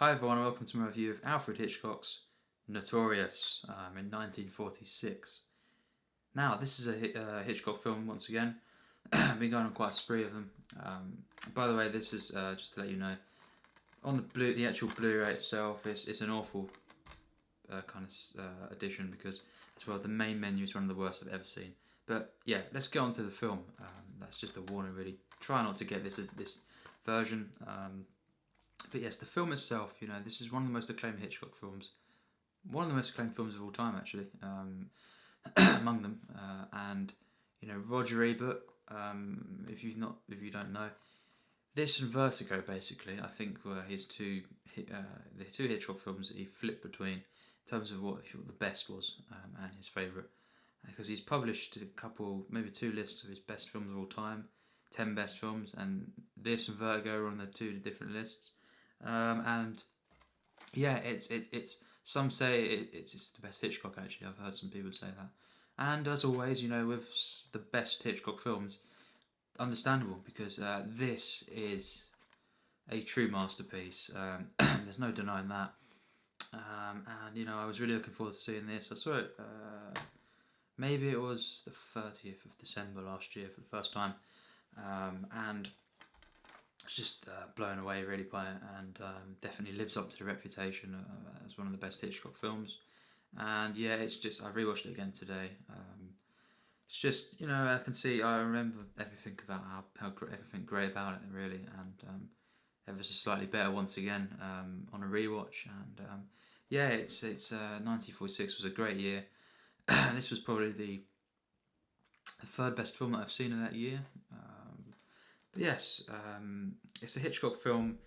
Hi everyone, welcome to my review of Alfred Hitchcock's Notorious in 1946. Now, this is a Hitchcock film once again. I've been going on quite a spree of them. By the way, this is just to let you know, on the actual Blu-ray itself, it's an awful kind of edition because, as well, the main menu is one of the worst I've ever seen. But yeah, let's get on to the film. That's just a warning, really. Try not to get this version. But yes, the film itself, this is one of the most acclaimed Hitchcock films. One of the most acclaimed films of all time, actually, among them. And Roger Ebert. If you don't know, this and Vertigo, basically, I think were the two Hitchcock films that he flipped between in terms of what he thought the best was and his favourite. Because he's published maybe two lists of his best films of all time, 10 best films, and this and Vertigo are on the two different lists. And yeah, it's some say it's the best Hitchcock. Actually, I've heard some people say that. And as always, with the best Hitchcock films, understandable because this is a true masterpiece. There's no denying that. And I was really looking forward to seeing this. I saw it. Maybe it was the 30th of December last year for the first time, and I was just blown away really by it, and definitely lives up to the reputation as one of the best Hitchcock films. And yeah, it's just, I rewatched it again today. It's just, I remember everything about everything great about it really, and ever so slightly better once again on a rewatch. And yeah, it's 1946 was a great year. This was probably the third best film that I've seen in that year. But yes, it's a Hitchcock film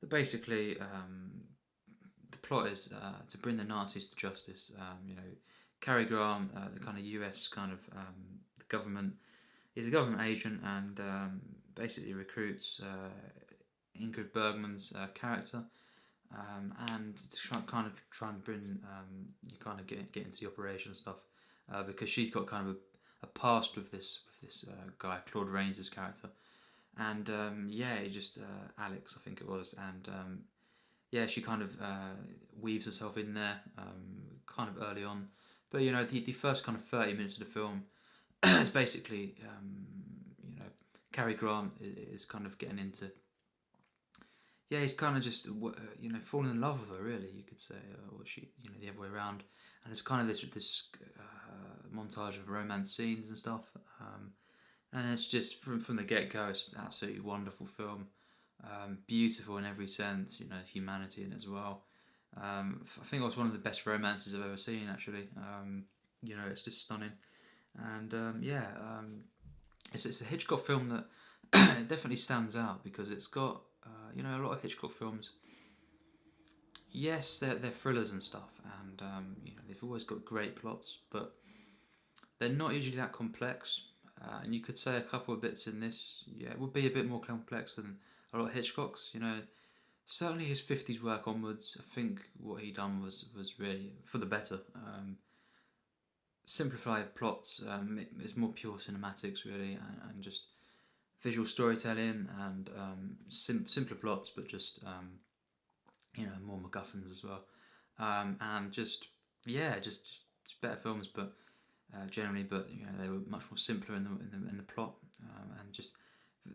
that basically the plot is to bring the Nazis to justice. Cary Grant, the kind of US kind of the government, is a government agent and basically recruits Ingrid Bergman's character, and to try and bring you kind of get into the operation and stuff, because she's got kind of a past with this guy Claude Rains's character. And he just Alex, I think it was, and she kind of weaves herself in there, kind of early on. But the first kind of 30 minutes of the film is basically Cary Grant is kind of getting into. Yeah, he's kind of just falling in love with her, really, you could say, or she, the other way around. And it's kind of this montage of romance scenes and stuff. And it's just from the get-go, it's an absolutely wonderful film, beautiful in every sense. Humanity in it as well. I think it was one of the best romances I've ever seen. Actually, it's just stunning, and it's a Hitchcock film that it definitely stands out because it's got a lot of Hitchcock films. Yes, they're thrillers and stuff, and they've always got great plots, but they're not usually that complex. And you could say a couple of bits in this, it would be a bit more complex than a lot of Hitchcock's. Certainly his 50s work onwards, I think what he done was really for the better. Simplified plots, it's more pure cinematics really, and just visual storytelling and simpler plots, but just more MacGuffins as well, and just better films, but. Generally, but they were much more simpler in the plot, and just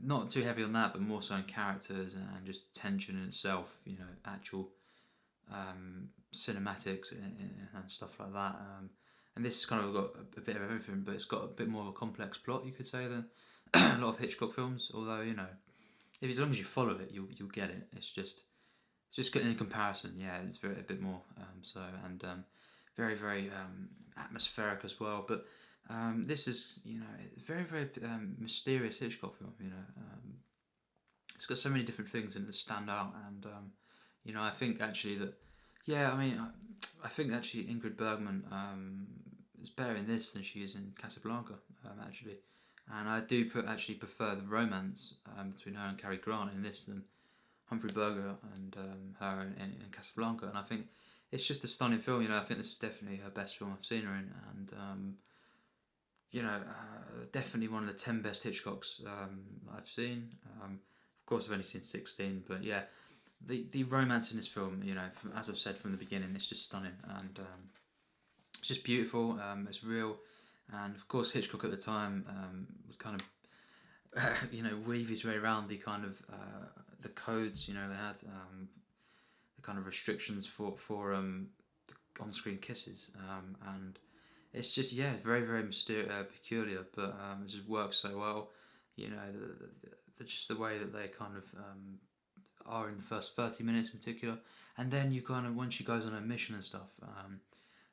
not too heavy on that, but more so on characters and just tension in itself. Actual cinematics and stuff like that. And this kind of got a bit of everything, but it's got a bit more of a complex plot, you could say, than a lot of Hitchcock films. Although if as long as you follow it, you'll get it. It's just good in comparison. Yeah, it's a bit more very, very atmospheric as well. But this is, very, very mysterious Hitchcock film. It's got so many different things in it that stand out, and I think actually that, I think actually Ingrid Bergman is better in this than she is in Casablanca, actually. And I do actually prefer the romance between her and Cary Grant in this than Humphrey Bogart and her in Casablanca. And I think it's just a stunning film. I think this is definitely her best film I've seen her in, and definitely one of the 10 best Hitchcocks I've seen. Of course, I've only seen 16, but yeah, the romance in this film, as I've said from the beginning, it's just stunning, and it's just beautiful. It's real, and of course Hitchcock at the time was kind of weave his way around the kind of the codes. They had the kind of restrictions for the on-screen kisses, and it's just very very peculiar, but it just works so well. Just the way that they kind of are in the first 30 minutes in particular, and then you kind of, when she goes on her mission and stuff,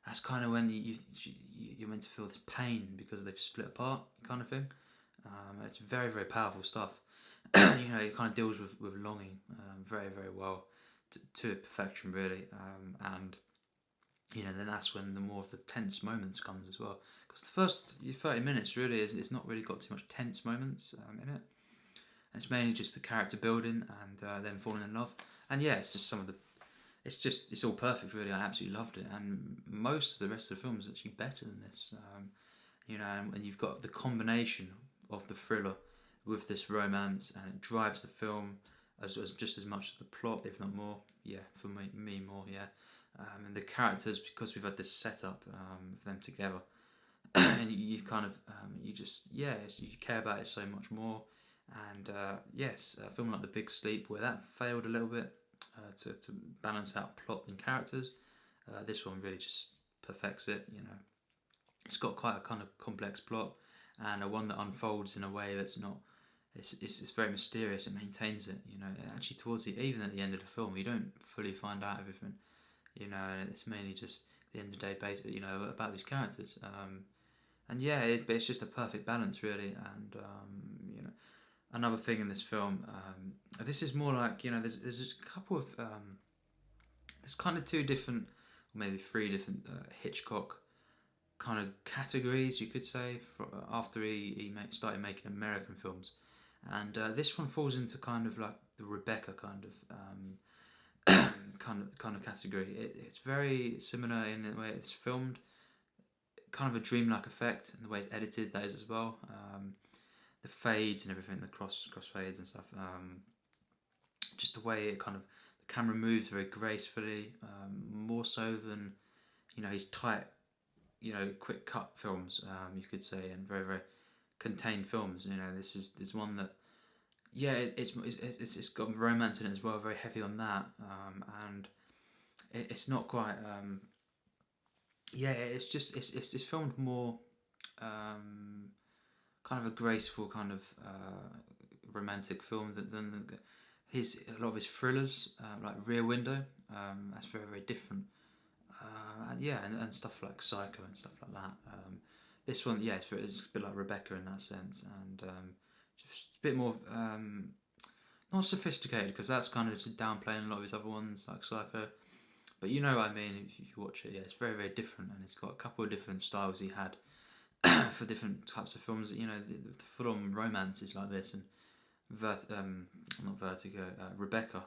that's kind of when you're meant to feel this pain because they've split apart, kind of thing. It's very very powerful stuff. It kind of deals with longing very very well to perfection, really, and then that's when the more of the tense moments comes as well. Because the first 30 minutes really it's not really got too much tense moments in it. And it's mainly just the character building and them falling in love. And it's just it's all perfect, really. I absolutely loved it. And most of the rest of the film is actually better than this. And you've got the combination of the thriller with this romance, and it drives the film as just as much as the plot, if not more. Yeah, for me more, yeah. And the characters, because we've had this setup of them together, and you kind of you care about it so much more. And a film like The Big Sleep, where that failed a little bit to balance out plot and characters, this one really just perfects it. It's got quite a kind of complex plot, and one that unfolds in a way that's not. It's very mysterious. It maintains it. Actually towards even at the end of the film, you don't fully find out everything. And it's mainly just the end of the day based, about these characters. It's just a perfect balance, really. And another thing in this film, this is more like, there's just a couple of there's kind of two different, or maybe three different Hitchcock kind of categories, you could say, after he started making American films. And this one falls into kind of like the Rebecca kind of category. It's very similar in the way it's filmed, kind of a dreamlike effect, and the way it's edited, that is as well. The fades and everything, the cross fades and stuff. Just the way it kind of, the camera moves very gracefully, more so than his tight, quick cut films, you could say, and very very contained films. This is one that it's got romance in it as well, very heavy on that, and it's not quite it's filmed more kind of a graceful kind of romantic film than a lot of his thrillers, like Rear Window. That's very very different, and stuff like Psycho and stuff like that. This one, it's a bit like Rebecca in that sense, and just a bit more not sophisticated, because that's kind of just downplaying a lot of his other ones like Psycho. But you know what I mean if you watch it. Yeah, it's very very different, and it's got a couple of different styles he had for different types of films. The full-on romances like this, and not Vertigo, Rebecca,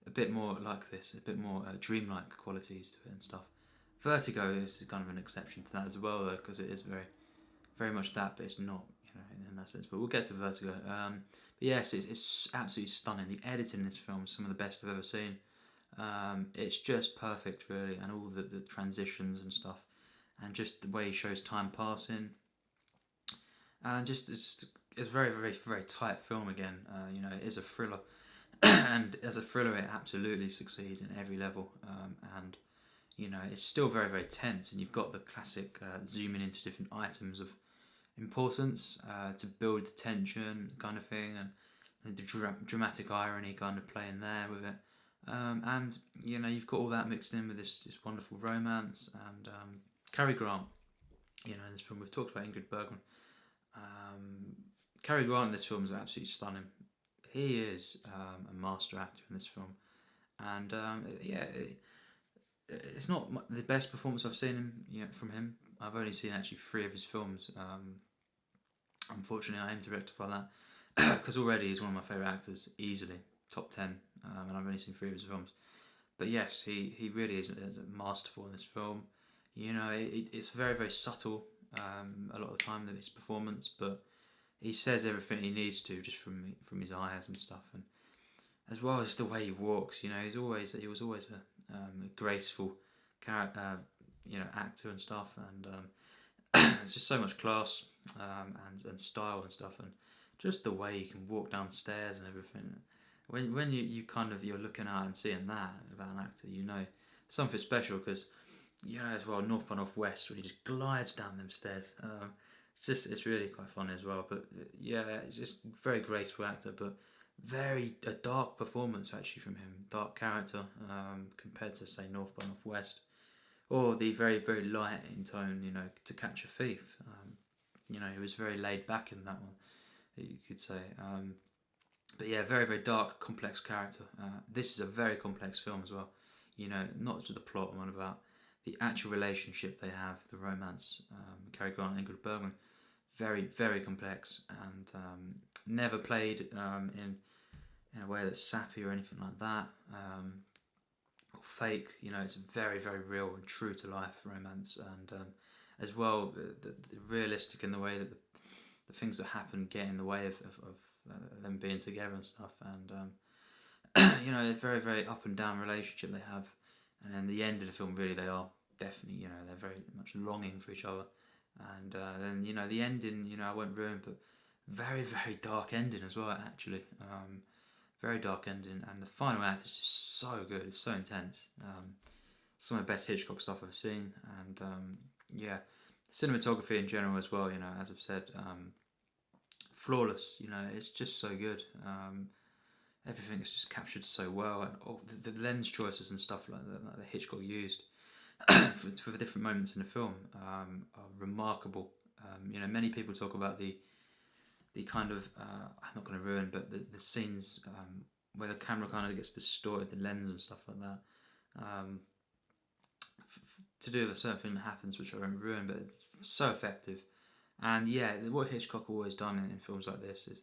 a bit more like this, a bit more dreamlike qualities to it and stuff. Vertigo is kind of an exception to that as well, though, because it is very, very much that, but it's not, in that sense. But we'll get to Vertigo. But yes, it's absolutely stunning. The editing in this film is some of the best I've ever seen. It's just perfect, really, and all the transitions and stuff, and just the way he shows time passing, and it's very very very tight film again. It is a thriller, and as a thriller, it absolutely succeeds in every level, and it's still very very tense, and you've got the classic zooming into different items of importance to build the tension kind of thing, and the dramatic irony kind of playing there with it. And you've got all that mixed in with this wonderful romance, and Cary Grant. In this film, we've talked about Ingrid Bergman. Cary Grant in this film is absolutely stunning. He is a master actor in this film, and it's not the best performance I've seen from him. I've only seen actually 3 of his films. Unfortunately, I aim to rectify that, because already he's one of my favourite actors, easily top 10, and I've only seen 3 of his films. But yes, he really is masterful in this film. It's very very subtle a lot of the time, his performance, but he says everything he needs to just from his eyes and stuff, as well as the way he walks. You know, he was always a graceful character, actor and stuff, and it's just so much class, and style and stuff, and just the way you can walk downstairs and everything. When you kind of you're looking at and seeing that about an actor, you know something special, because as well, North by Northwest, when he just glides down them stairs. It's really quite funny as well. But yeah, it's just very graceful actor, but a dark performance actually from him, dark character, compared to say North by Northwest, or the very very light in tone, To Catch a Thief. He was very laid back in that one, you could say. But yeah, very very dark, complex character. This is a very complex film as well. Not just the plot I'm on about, the actual relationship they have, the romance. Cary Grant and Ingrid Bergman, very very complex, and never played in a way that's sappy or anything like that, or fake. It's very very real and true to life romance, and as well the realistic in the way that the things that happen get in the way of them being together and stuff, and a very very up and down relationship they have, and then the end of the film, really they are definitely, they're very much longing for each other, and then the ending, I won't ruin, but very very dark ending as well actually, very dark ending, and the final act is just so good, it's so intense, some of the best Hitchcock stuff I've seen, and yeah, cinematography in general as well, as I've said, flawless, it's just so good, everything is just captured so well, and the lens choices and stuff like that Hitchcock used for the different moments in the film are remarkable. Many people talk about the kind of I'm not going to ruin, but the scenes where the camera kind of gets distorted, the lens and stuff like that, to do with a certain thing that happens, which I won't ruin, but it's so effective. And yeah, what Hitchcock always done in films like this is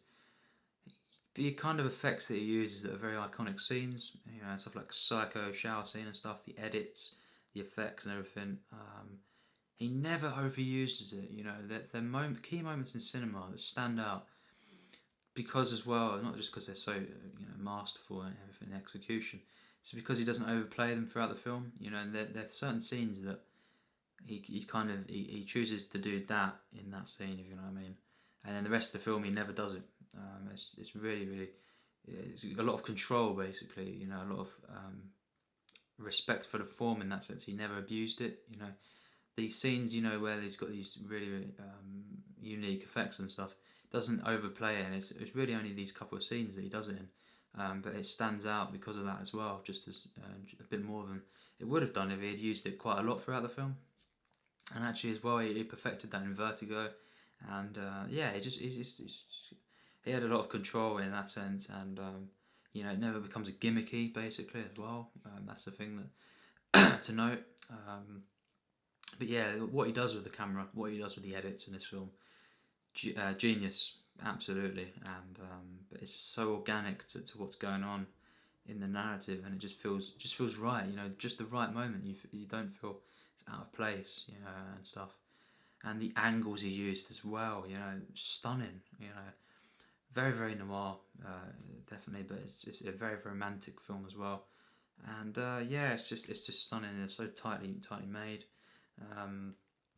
the kind of effects that he uses that are very iconic scenes, stuff like Psycho shower scene and stuff, the edits, the effects and everything. He never overuses it. They're key moments in cinema that stand out because, as well, not just because they're so masterful and everything in execution. It's because he doesn't overplay them throughout the film. And there are certain scenes that he chooses to do that in that scene, if you know what I mean. And then the rest of the film he never does it. It's really really, it's a lot of control basically. A lot of respect for the form in that sense. He never abused it. These scenes, where he's got these really, really unique effects and stuff, doesn't overplay it, and it's really only these couple of scenes that he does it in, but it stands out because of that as well, just as a bit more than it would have done if he had used it quite a lot throughout the film. And actually as well, he perfected that in Vertigo, and yeah, he had a lot of control in that sense, and it never becomes a gimmicky basically as well. That's the thing that to note. But yeah, what he does with the camera, what he does with the edits in this film, genius, absolutely. And but it's so organic to what's going on in the narrative, and it just feels right. Just the right moment. You don't feel it's out of place, and stuff. And the angles he used as well, stunning. Very very noir, definitely. But it's a very romantic film as well. And yeah, it's just stunning. It's so tightly made.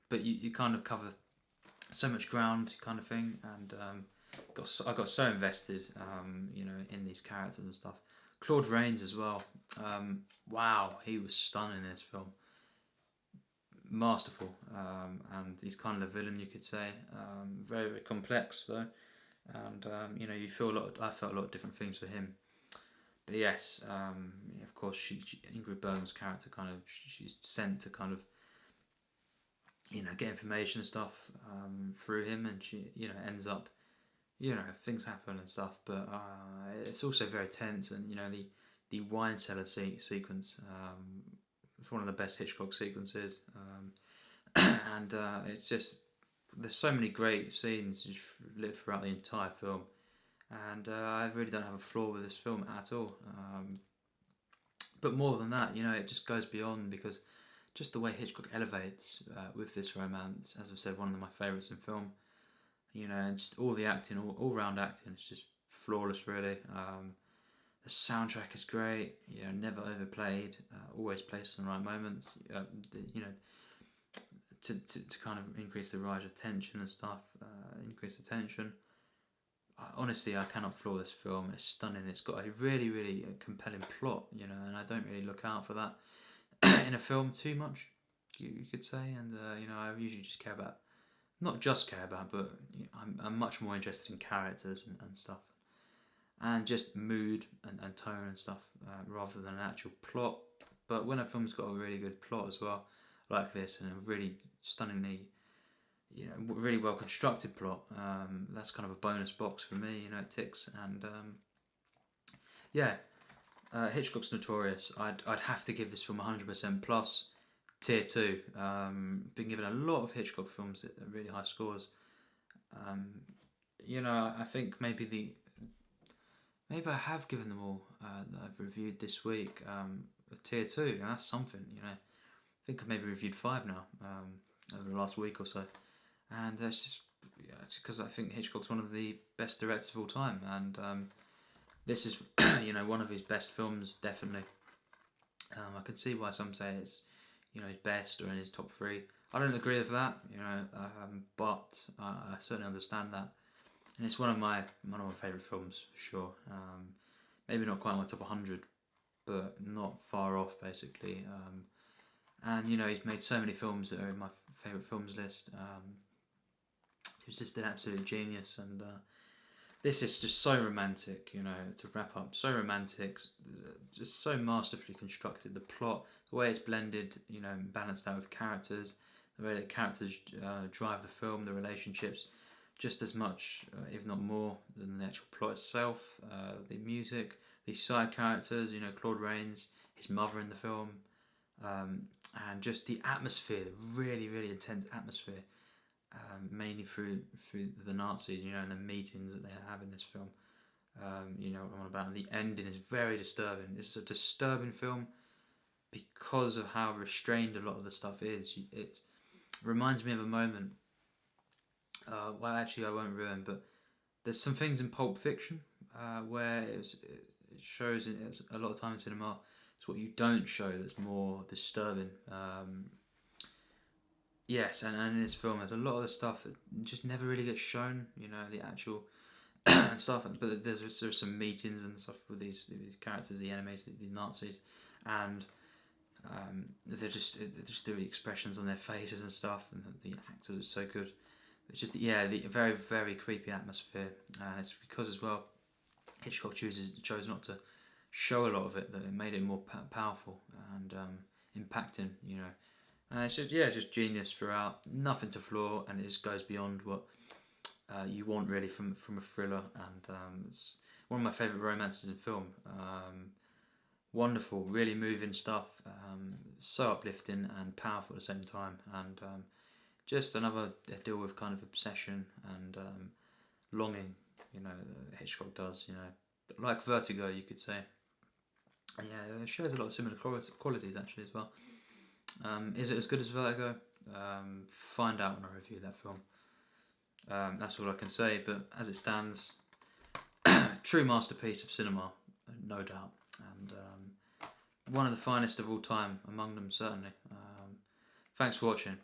But you kind of cover so much ground, kind of thing, and I got so invested, in these characters and stuff. Claude Rains as well. Wow, he was stunning in this film. Masterful, and he's kind of the villain, you could say. Very very complex though, and you feel I felt a lot of different things for him. But yes, of course, Ingrid Bergman's character she's sent to kind of get information and stuff through him, and she ends up things happen and stuff, but it's also very tense, and the wine cellar sequence, it's one of the best Hitchcock sequences, and it's just there's so many great scenes just lived throughout the entire film, and I really don't have a flaw with this film at all, but more than that, it just goes beyond, because just the way Hitchcock elevates with this romance, as I've said, one of my favourites in film. And just all the acting, all round acting, it's just flawless, really. The soundtrack is great, you know, never overplayed, always placed in the right moments, you know, to kind of increase the rise of tension and stuff, increase the tension. Honestly, I cannot flaw this film. It's stunning. It's got a really, really compelling plot, you know, and I don't really look out for that in a film too much, you could say. And, you know, I usually just care about, not just care about, but you know, I'm much more interested in characters and stuff. And just mood and tone and stuff, rather than an actual plot. But when a film's got a really good plot as well, like this, and a really stunningly, you know, really well constructed plot, that's kind of a bonus box for me. You know, it ticks. And yeah, Hitchcock's Notorious. I'd have to give this film 100% plus, tier 2. Been given a lot of Hitchcock films at really high scores. You know, I think maybe I have given them all that I've reviewed this week a tier 2, and that's something, you know. I think I've maybe reviewed 5 now over the last week or so, and it's just because I think Hitchcock's one of the best directors of all time, and this is you know, one of his best films, definitely. I can see why some say it's, you know, his best or in his top 3. I don't agree with that, you know, but I certainly understand that. And it's one of my favourite films, for sure. Maybe not quite in my top 100, but not far off, basically. And, you know, he's made so many films that are in my favourite films list. He was just an absolute genius. And this is just so romantic, you know, to wrap up. So romantic, just so masterfully constructed. The plot, the way it's blended, you know, balanced out with characters, the way the characters drive the film, the relationships, just as much, if not more, than the actual plot itself. The music, the side characters, you know, Claude Rains, his mother in the film, and just the atmosphere, the really, really intense atmosphere, mainly through the Nazis, you know, and the meetings that they have in this film. You know what I'm on about. And the ending is very disturbing. This is a disturbing film because of how restrained a lot of the stuff is. It reminds me of a moment. Well, actually, I won't ruin, but there's some things in Pulp Fiction where it shows it's a lot of time in cinema. It's what you don't show that's more disturbing. Yes, and in this film, there's a lot of the stuff that just never really gets shown. You know, the actual and stuff. But there's some meetings and stuff with these characters, the enemies, the Nazis, and they're just the expressions on their faces and stuff, and the actors are so good. It's just, yeah, the very, very creepy atmosphere, and it's because as well Hitchcock chose not to show a lot of it, that it made it more powerful and impacting, you know. And it's just, yeah, just genius throughout, nothing to flaw, and it just goes beyond what you want really from a thriller, and it's one of my favourite romances in film. Wonderful, really moving stuff, so uplifting and powerful at the same time, and just another deal with kind of obsession and longing, you know, that Hitchcock does, you know, like Vertigo, you could say. And yeah, it shares a lot of similar qualities actually as well. Is it as good as Vertigo? Find out when I review that film. That's all I can say, but as it stands, true masterpiece of cinema, no doubt, and one of the finest of all time among them, certainly. Thanks for watching.